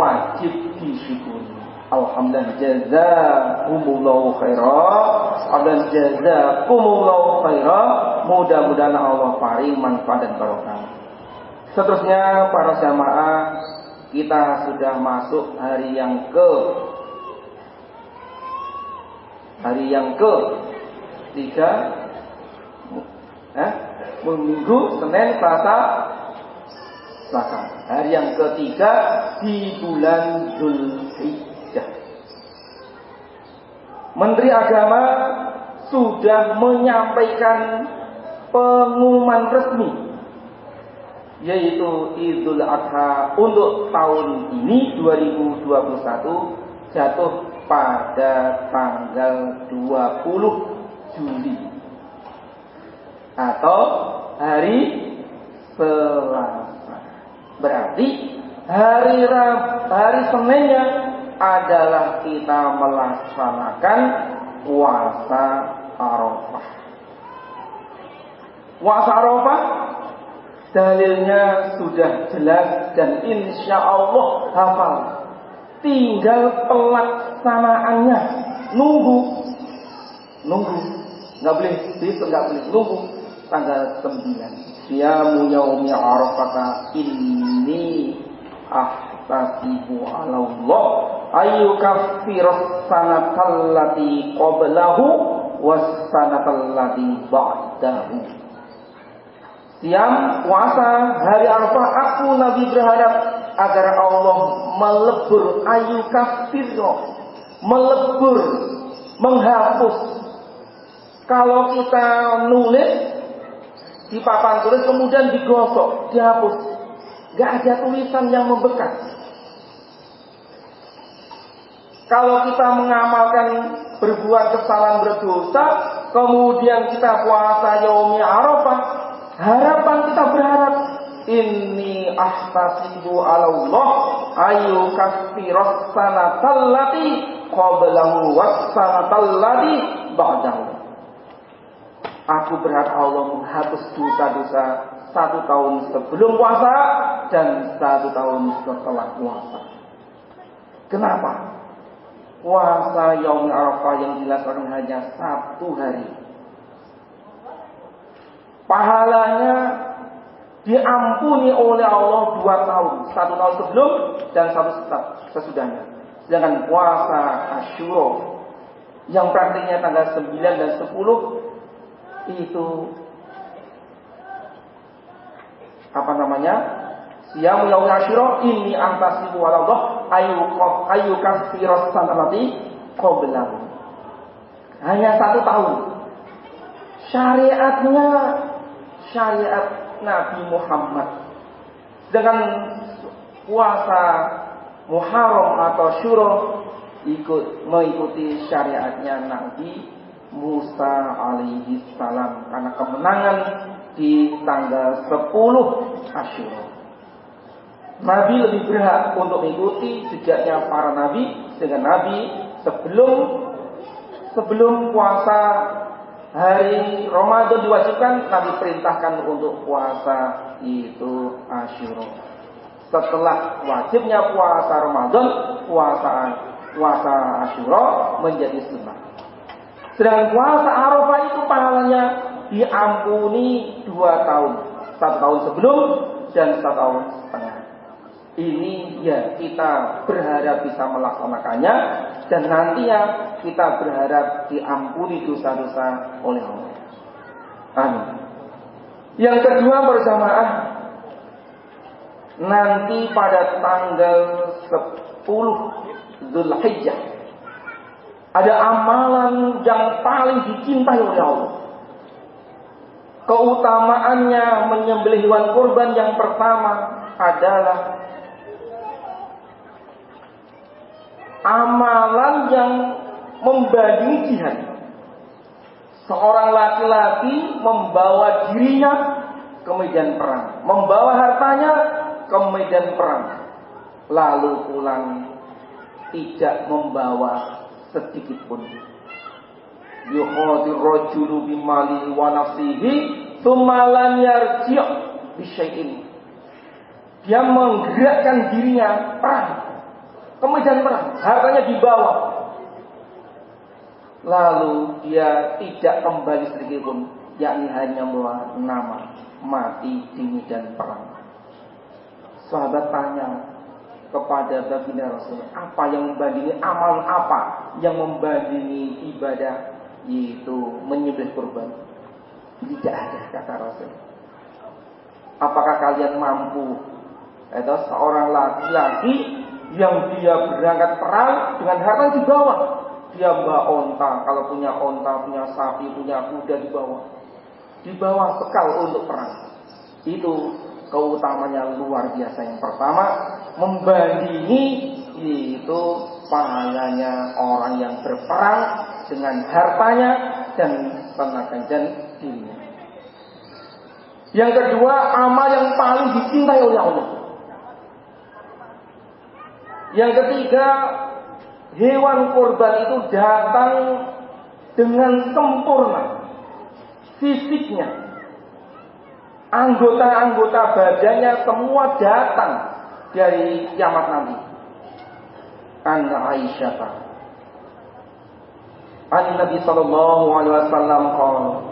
wajib disyukuri. Alhamdulillah, jazakumullahu khairan. Alhamdulillah, jazakumullahu khairan. Mudah-mudahan Allah paring manfaat dan barokah. Seterusnya para jamaah, kita sudah masuk hari yang ke-3, Minggu, Senin, Selasa. Hari yang ke-3 di bulan Dzulhijjah. Menteri Agama sudah menyampaikan pengumuman resmi, yaitu Idul Adha untuk tahun ini 2021 jatuh pada tanggal 20 Juli atau hari Selasa. Berarti hari Seninnya adalah kita melaksanakan puasa Arafah. Puasa Arafah dalilnya sudah jelas dan insya Allah hafal. Tinggal pelaksanaannya, nunggu, nggak boleh besok, nggak boleh nunggu tanggal 9. Siyamu yaumi Arafah inni ahtasibu 'ala Allah ayyukaffiras sanatallati qablahu was sanatallati ba'dahu. Siam puasa hari Arafah, aku Nabi berharap agar Allah melebur melebur, menghapus. Kalau kita nulis di papan tulis kemudian digosok, dihapus, gak ada tulisan yang membekas. Kalau kita mengamalkan berbuat kesalahan, berdosa, kemudian kita puasa yaumi Arafah, harapan kita berharap inni ahtasibu 'ala Allah ayu kaffiras sanatallati qablahu was sanatallati ba'dahu. Aku berharap Allah menghapus dosa-dosa 1 tahun sebelum puasa dan 1 tahun setelah puasa. Kenapa? Puasa yaum Arafah yang dilaksanakan hanya 1 hari. Pahalanya diampuni oleh Allah 2 tahun. 1 tahun sebelum dan 1 sesudahnya. Sedangkan puasa Asyura yang praktiknya tanggal 9 dan 10 itu Siyamu yaumi Asyura inni ahtasibu 'ala Allah ayu kaffiras sanati qablahu. Hanya 1 tahun. Syariatnya syariat Nabi Muhammad. Dengan puasa Muharram atau Syura mengikuti syariatnya Nabi Musa alaihi salam, karena kemenangan di tanggal 10 Asyura. Nabi lebih berhak untuk mengikuti jejaknya para nabi, dengan Nabi sebelum puasa hari Ramadan diwajibkan, Nabi perintahkan untuk puasa itu Asyura. Setelah wajibnya puasa Ramadan, puasa Asyura menjadi sunnah. Sedangkan puasa Arafah itu pahalanya diampuni 2 tahun. 1 tahun sebelum dan 1 tahun setengah. Ini ya kita berharap bisa melaksanakannya, dan nantinya kita berharap diampuni dosa-dosa oleh Allah. Amin. Yang kedua berjamaah, nanti pada tanggal 10 Dzulhijjah ada amalan yang paling dicintai oleh Allah. Keutamaannya menyembelih hewan kurban yang pertama adalah amalan yang membandingi jihad. Seorang laki-laki membawa dirinya ke medan perang, membawa hartanya ke medan perang, lalu pulang tidak membawa sedikit pun. Yuhadir rajulu bimali wa nafsihi tsumma lam yarji' bi syai'in. Dia menggerakkan dirinya perang, ke medan perang, hartanya dibawa. Lalu dia tidak kembali sedikit pun, yakni hanya membawa nama, mati di medan perang. Sahabat tanya kepada baginda Rasul, apa yang membandingi amal, apa yang membandingi ibadah, yaitu menyembelih kurban? Tidak ada, kata Rasul. Apakah kalian mampu? Itu seorang laki-laki yang dia berangkat perang dengan harta di bawah. Dia bawa onta, kalau punya onta, punya sapi, punya kuda dibawa sekal untuk perang. Itu keutamanya luar biasa. Yang pertama, membandingi itu pahalanya orang yang berperang dengan hartanya dan tenaga dan dirinya. Yang kedua, amal yang paling dicintai oleh Allah. Yang ketiga, hewan kurban itu datang dengan sempurna fisiknya. Anggota-anggota badannya semua datang dari kiamat nanti. An Aisyah, an Nabi sallallahu alaihi wasallam qala,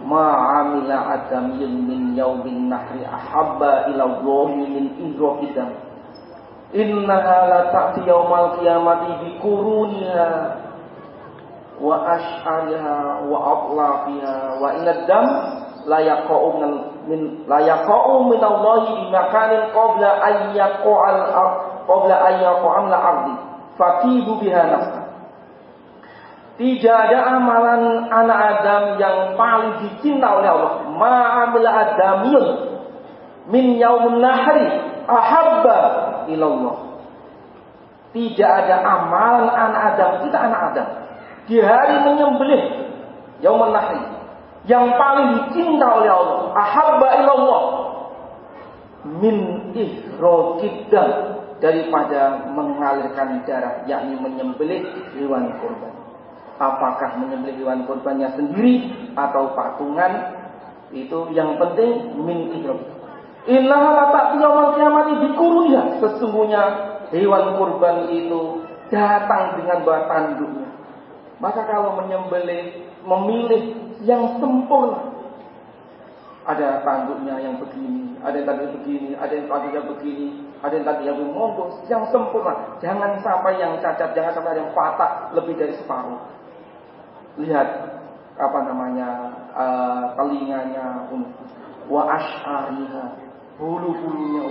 ma amila adamiyun min yaumin nahri ahabba ila Allah min idrohidam. Innaha la ta'ti yaumal qiyamati bi quruniha wa ash'ariha wa atlafiha wa inad dam la yaqa'u min Allah bi makanin qabla ayyaqa'al ardi fatibu biha nafsa. Tidak ada amalan anak Adam yang paling dicinta oleh Allah. Ma'amila adamiyun min yaumin nahri ahabba ilallah. Tidak ada amalan anak Adam, kita anak Adam, di hari menyembelih yaumun nahri yang paling dicinta oleh Allah, ahabba ilallah min ihraqidam, daripada mengalirkan darah, yakni menyembelih hewan kurban. Apakah menyembelih hewan kurbannya sendiri atau patungan, itu yang penting min ihraqidam. Innaha la ta'ti yaumal qiyamati bi quruniha. Sesungguhnya hewan kurban itu datang dengan bawa tanduknya. Maka kalau menyembelih, memilih yang sempurna. Ada tanduknya yang begini, ada yang tadi begini, ada yang tadinya begini, ada yang tadi yang monggo, yang sempurna. Jangan sampai yang cacat, jangan sampai yang patah lebih dari separuh. Lihat telinganya, wa ash'ariha, bulu-bulunya,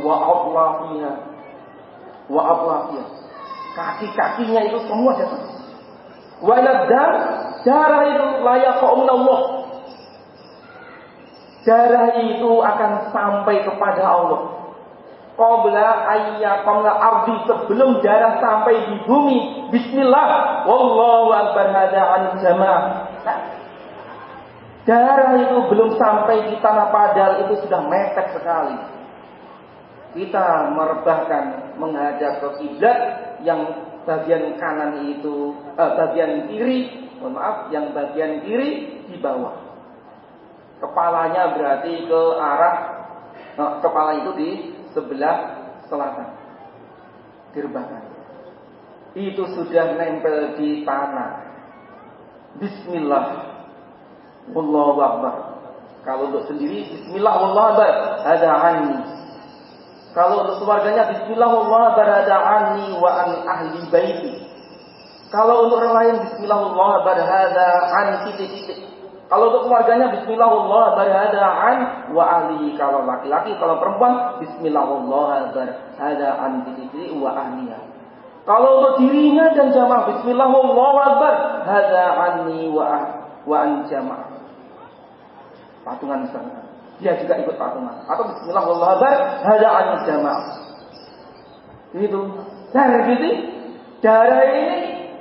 wa atlafiha, kaki-kakinya itu semua datang. Wa iladam, darah itu layak Allah. Darah itu akan sampai kepada Allah. Qabla ayyaqamla ardi, sebelum darah sampai di bumi. Bismillah, wallahu akbar, hada an jamaah. Darah itu belum sampai di tanah, padahal itu sudah mepet sekali. Kita merebahkan menghadap ke kiblat, yang bagian kanan itu bagian kiri, yang bagian kiri di bawah. Kepalanya berarti ke arah kepala itu di sebelah selatan. Direbahkan. Itu sudah nempel di tanah. Bismillah, wallahu akbar. Kalau untuk sendiri bismillah wallahu akbar, hada anni. Kalau untuk keluarganya bismillah wallahu akbar, hada anni wa an ahli baiti. Kalau untuk orang lain bismillah wallahu akbar, hada an titik-titik. Kalau untuk keluarganya bismillah wallahu akbar, hada an wa ahli. Kalau laki-laki, kalau perempuan bismillah wallahu akbar, hada an titik-titik wa ahliha. Kalau untuk dirinya dan jamaah bismillah wallahu akbar, hada anni wa an jamaah. Patungan misalnya, dia juga ikut patungan. Atau bismillah wallahu akbar, hada an jamaah. Itu. Darah gitu, darah ini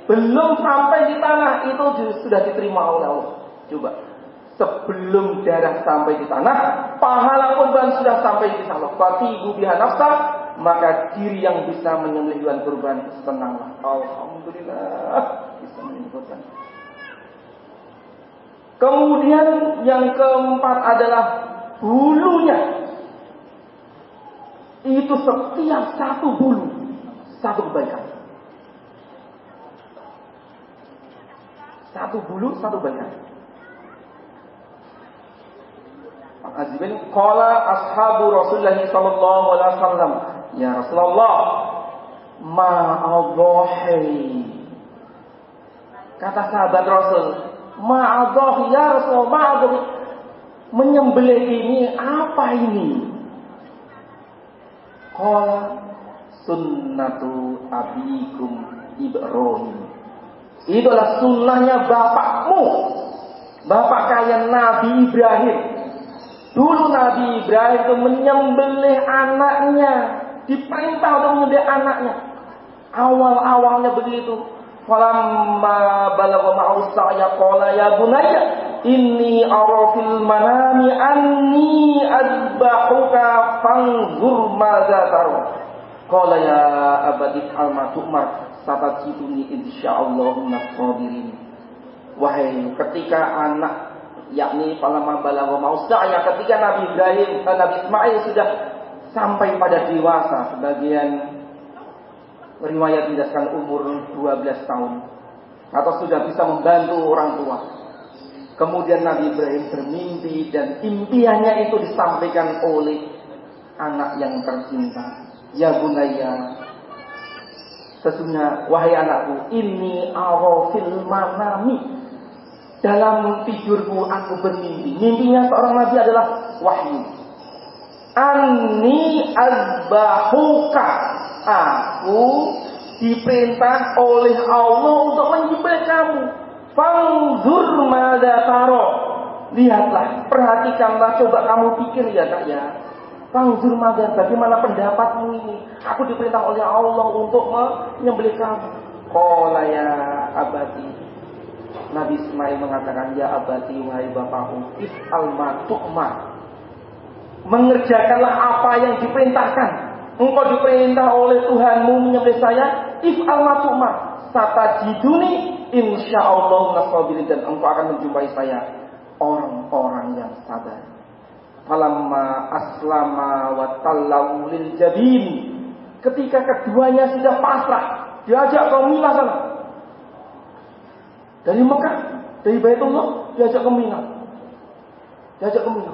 belum sampai di tanah, itu sudah diterima oleh Allah. Coba, sebelum darah sampai di tanah, pahala kurban sudah sampai di sana. Fatibu biha nafsa, maka diri yang bisa menyembelih hewan kurban senanglah. Alhamdulillah, bisa menyembelih kurban. Kemudian yang keempat adalah bulunya. Itu setiap satu bulu, satu kebaikan. Satu bulu, satu badan. Azibin qala ashabu Rasulullah sallallahu alaihi wasallam, ya Rasulullah, ma adhahi. Kata sahabat Rasul, ma adhahi ya Rasulullah, ma adhahi. Menyembelih ini apa ini? Qala sunnatu abikum Ibrahim. Itu adalah sunnahnya bapakmu, bapak kalian Nabi Ibrahim. Dulu Nabi Ibrahim itu menyembelih anaknya, diperintah untuk menyembelih anaknya. Awal-awalnya begitu. Falamma balagha ma'u sa'ya qala ya bunayya inni ara fil manami anni azbahuka fanzur madza tara. Qala ya abadi alma tu'mar satajiduni insyaallahu nassabirin. Wahai ketika anak, yakni falamma balagha ma'u sa'ya, ketika Nabi Ibrahim dan Nabi Ismail sudah sampai pada dewasa, sebagian riwayat menjelaskan umur 12 tahun atau sudah bisa membantu orang tua. Kemudian Nabi Ibrahim bermimpi dan impiannya itu disampaikan oleh anak yang tercinta. Ya bunayya, sesungguhnya wahai anakku, inni ara fil manami, dalam tidurku aku bermimpi. Mimpinya seorang nabi adalah wahyu. Anni azbahuka, aku diperintah oleh Allah untuk menyembelih kamu. Fanzur madza tara, lihatlah, perhatikanlah, coba kamu pikir ya nak ya. Fanzur madza, bagaimana pendapatmu ini? Aku diperintah oleh Allah untuk menyembelih kamu. Qala ya abati, Nabi Ismail mengatakan, ya abati, wahai bapakku, if'al ma tu'mar, mengerjakanlah apa yang diperintahkan. Engkau diperintah oleh Tuhanmu menyembelih saya, if'al ma tu'mar satajiduni insyaallah nassabirin, dan engkau akan menjumpai saya orang-orang yang sabar. Falamma aslama wa tallahu lil jabin, ketika keduanya sudah pasrah, diajak ke Mina sana. Dari Mekah, dari Baitullah, diajak ke Mina. Diajak ke Mina.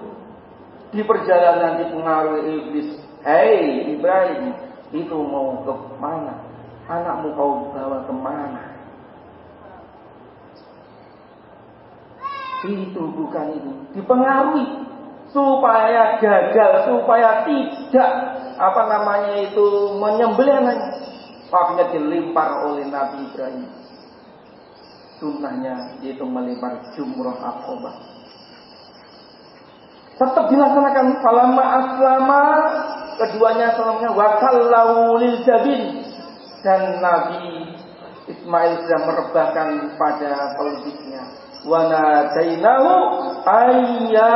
Di perjalanan dipengaruhi iblis. Hei Ibrahim, itu mau ke mana? Anakmu kau bawa ke mana? Itu bukan itu. Dipengaruhi supaya gagal, supaya tidak menyembelih anaknya. Akhirnya dilempar oleh Nabi Ibrahim. Sunnahnya yaitu melempar jumrah aqabah. Tetap dilaksanakan. Falamma aslama, keduanya selamanya wakallahu lil jabin, dan Nabi Ismail sudah merebahkan pada pelubisnya. Wa nadainahu ayya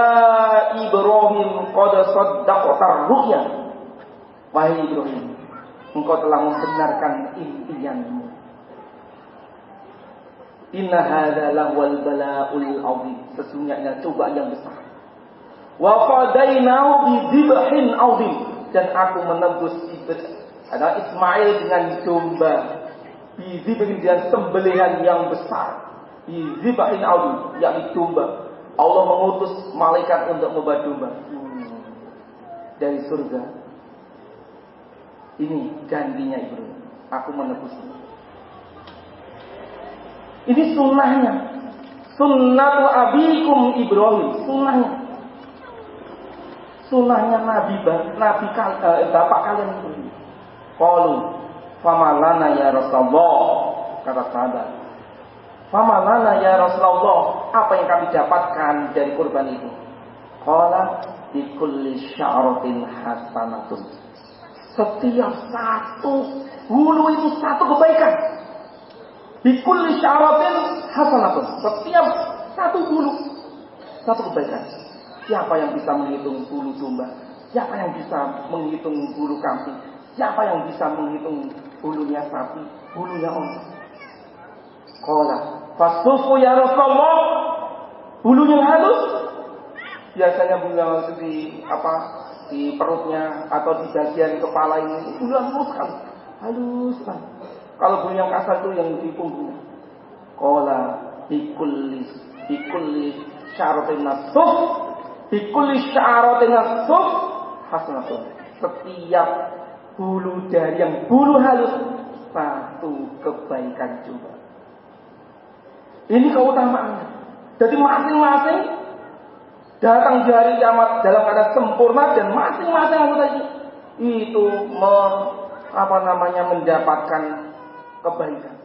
Ibrahim qad saddaqta ru'ya. Wahai Ibrahim, engkau telah membenarkan impianmu. Inna hadza lahwal bala'ul 'azim, sesungguhnya cobaan yang besar. Wa fadainahu bi dzibhin 'azim, dan aku menebus Ismail dengan domba, bi dzibhin, dengan sembelihan yang besar, bi dzibhin 'azim, yakni domba. Allah mengutus malaikat untuk membawa domba dari surga. Ini gantinya Ibrahim, aku menebusnya. Ini sunnahnya, sunnatu abikum Ibrahim, sunnahnya bapak kalian itu. Qalu famalana ya Rasulullah, kata sahabat, famalana ya Rasulullah, apa yang kami dapatkan dari kurban itu? Qala bi kulli sya'ratin hasanatun, setiap satu bulu itu satu kebaikan. Bikulli sya'ratin hasanatun, setiap satu bulu satu kebaikan. Siapa yang bisa menghitung bulu domba? Siapa yang bisa menghitung bulu kambing? Siapa yang bisa menghitung bulunya sapi, bulunya onta? Qala fasufu ya Rasulullah, bulu yang halus. Biasanya bulu yang halus di perutnya atau di bagian kepala ini bulu halus sekali, halus sekali. Kalau bulu yang kasar itu yang di punggungnya. Qala bikulli syaratin nasuf hasanatun. Setiap bulu dari yang bulu halus satu kebaikan juga. Ini keutamaannya. Jadi masing-masing datang di hari kiamat dalam keadaan sempurna dan masing-masing anggota itu mendapatkan kebaikan,